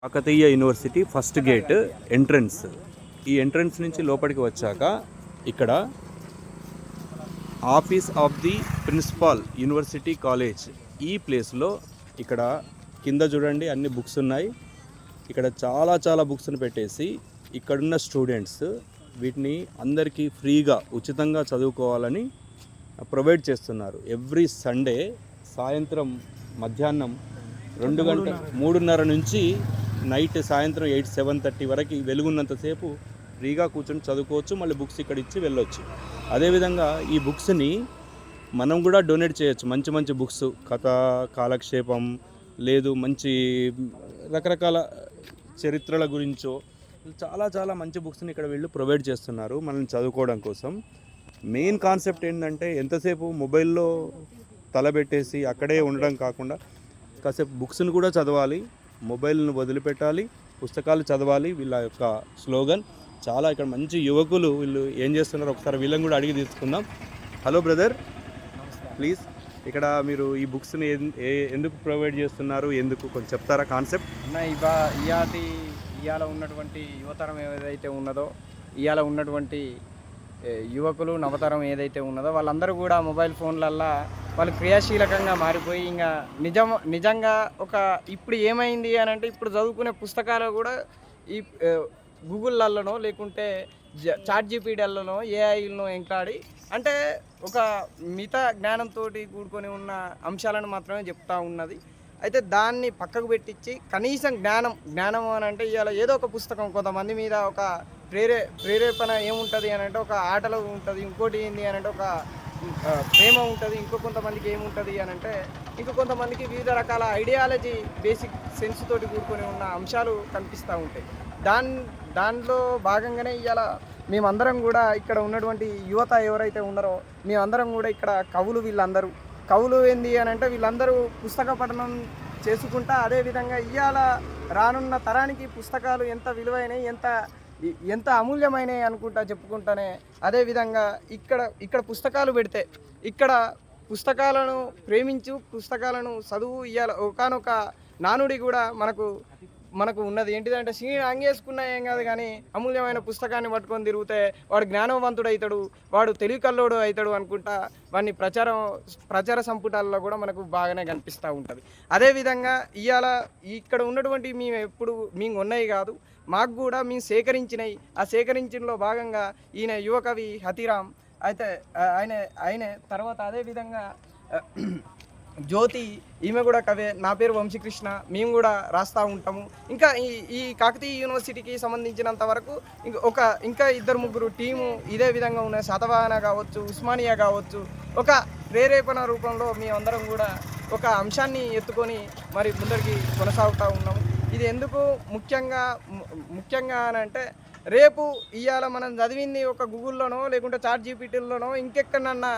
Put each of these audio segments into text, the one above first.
Kakatiya university first gate entrance. ఈ entrance నుంచి లోపలికి వచ్చాక ఇక్కడ office of the principal university college, ఈ ప్లేస్లో ఇక్కడ కింద చూడండి అన్ని బుక్స్ ఉన్నాయి. ఇక్కడ చాలా బుక్స్ని పెట్టేసి ఇక్కడున్న స్టూడెంట్స్ వీటిని అందరికీ ఫ్రీగా ఉచితంగా చదువుకోవాలని ప్రొవైడ్ చేస్తున్నారు. ఎవ్రీ సండే సాయంత్రం మధ్యాహ్నం 2 గంటల 3:30 నుంచి నైట్ సాయంత్రం 7:30 వరకు వెలుగున్నంతసేపు ఫ్రీగా కూర్చొని చదువుకోవచ్చు. మళ్ళీ బుక్స్ ఇక్కడ ఇచ్చి వెళ్ళొచ్చు. అదేవిధంగా ఈ బుక్స్ని మనం కూడా డొనేట్ చేయొచ్చు. మంచి బుక్స్, కథ, కాలక్షేపం, లేదు మంచి రకరకాల చరిత్రల గురించో చాలా మంచి బుక్స్ని ఇక్కడ వీళ్ళు ప్రొవైడ్ చేస్తున్నారు మనం చదువుకోవడం కోసం. మెయిన్ కాన్సెప్ట్ ఏంటంటే ఎంతసేపు మొబైల్లో తలబెట్టేసి అక్కడే ఉండడం కాకుండా కాసేపు బుక్స్ని కూడా చదవాలి, మొబైల్ను వదిలిపెట్టాలి, పుస్తకాలు చదవాలి. వీళ్ళ యొక్క స్లోగన్. చాలా ఇక్కడ మంచి యువకులు వీళ్ళు ఏం చేస్తున్నారో ఒకసారి వీళ్ళని కూడా అడిగి తీసుకుందాం. హలో బ్రదర్, ప్లీజ్ ఇక్కడ మీరు ఈ బుక్స్ని ఎందుకు ప్రొవైడ్ చేస్తున్నారు, ఎందుకు కొంచెం చెప్తారా కాన్సెప్ట్? ఇవాళ ఉన్నటువంటి యువతరం ఏదైతే ఉన్నదో, ఇవాళ ఉన్నటువంటి యువకులు నవతరం ఏదైతే ఉన్నదో వాళ్ళందరూ కూడా మొబైల్ ఫోన్లల్లో వాళ్ళు క్రియాశీలకంగా మారిపోయి ఇంకా నిజంగా ఒక ఇప్పుడు ఏమైంది అని అంటే ఇప్పుడు చదువుకునే పుస్తకాలు కూడా ఈ గూగుళ్ళలోనో లేకుంటే చాట్ జీపీటీలలోనో ఏఐలనో ఎంట్లాడి అంటే ఒక మిగతా జ్ఞానంతో కూడుకొని ఉన్న అంశాలను మాత్రమే చెప్తా ఉన్నది. అయితే దాన్ని పక్కకు పెట్టించి కనీసం జ్ఞానం అని అంటే ఇవాళ ఏదో ఒక పుస్తకం, కొంతమంది మీద ఒక ప్రేరేపణ ఏముంటుంది అని అంటే ఒక ఆటలు ఉంటుంది, ఇంకోటి ఏంటి అని అంటే ఒక ప్రేమ ఉంటుంది, కొంతమందికి ఏముంటుంది అని అంటే కొంతమందికి వివిధ రకాల ఐడియాలజీ బేసిక్ సెన్స్ తోటి కూడుకొని ఉన్న అంశాలు కనిపిస్తూ ఉంటాయి. దాంట్లో భాగంగానే ఇవాళ మేమందరం కూడా ఇక్కడ ఉన్నటువంటి యువత ఎవరైతే ఉన్నారో మేమందరం కూడా ఇక్కడ కవులు ఏంది అని అంటే వీళ్ళందరూ పుస్తక పఠనం చేసుకుంటా అదేవిధంగా ఇవాళ రానున్న తరానికి పుస్తకాలు ఎంత విలువైనవి, ఎంత అమూల్యమైనవి అనుకుంటా చెప్పుకుంటానే. అదేవిధంగా ఇక్కడ పుస్తకాలు పెడితే ఇక్కడ పుస్తకాలను ప్రేమించు, పుస్తకాలను చదువు ఇవాళ ఒకానొక నానుడి కూడా మనకు ఉన్నది. ఏంటిదంటే సీని అంగేసుకున్న ఏం కాదు కానీ అమూల్యమైన పుస్తకాన్ని పట్టుకొని తిరిగితే వాడు జ్ఞానవంతుడు అవుతాడు, వాడు తెలివికల్లోడు అవుతాడు అనుకుంటా వాడిని ప్రచార సంపుటాల్లో కూడా మనకు బాగానే కనిపిస్తూ ఉంటుంది. అదేవిధంగా ఇవాళ ఇక్కడ ఉన్నటువంటి మేము ఉన్నాయి కాదు, మాకు కూడా మేము సేకరించినవి. ఆ సేకరించడంలో భాగంగా ఈయన యువకవి హతిరామ్ అయితే ఆయన తర్వాత అదేవిధంగా జ్యోతి, ఈమె కూడా కవే. నా పేరు వంశీకృష్ణ, మేము కూడా రాస్తూ ఉంటాము. ఇంకా ఈ కాకతీయ యూనివర్సిటీకి సంబంధించినంత వరకు ఇంకా 2-3 టీము ఇదే విధంగా ఉన్నాయి. శాతవాహన కావచ్చు, ఉస్మానియా కావచ్చు. ఒక ప్రేరేపణ రూపంలో మేమందరం కూడా ఒక అంశాన్ని ఎత్తుకొని మరి ముందరికి కొనసాగుతూ ఉన్నాము. ఇది ఎందుకు ముఖ్యంగా అని అంటే రేపు ఇవాళ మనం చదివింది ఒక గూగుల్లోనో లేకుంటే చాట్ జీపీటీలోనో ఇంకెక్కడన్నా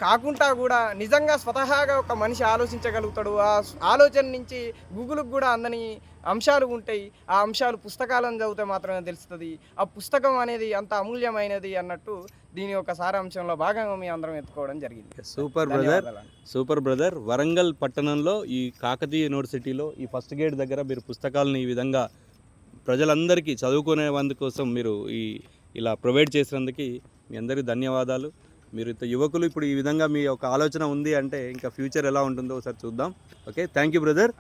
కాకుండా కూడా నిజంగా స్వతహాగా ఒక మనిషి ఆలోచించగలుగుతాడు. ఆ ఆలోచన నుంచి గూగుల్కి కూడా అందని అంశాలు ఉంటాయి. ఆ అంశాలు పుస్తకాలను చదివితే మాత్రమే తెలుస్తుంది. ఆ పుస్తకం అనేది అంత అమూల్యమైనది అన్నట్టు దీని యొక్క సారాంశంలో భాగంగా మీ అందరం ఎత్తుకోవడం జరిగింది. Super brother. వరంగల్ పట్టణంలో ఈ కాకతీయ యూనివర్సిటీలో ఈ ఫస్ట్ గేట్ దగ్గర మీరు పుస్తకాలను ఈ విధంగా ప్రజలందరికీ చదువుకునే కోసం మీరు ఇలా ప్రొవైడ్ చేసినందుకు మీ అందరికీ ధన్యవాదాలు. మీరు యువకులు ఇప్పుడు ఈ విధంగా మీ యొక్క ఆలోచన ఉంది అంటే ఇంకా ఫ్యూచర్ ఎలా ఉంటుందో ఒకసారి చూద్దాం. Okay, thank you brother.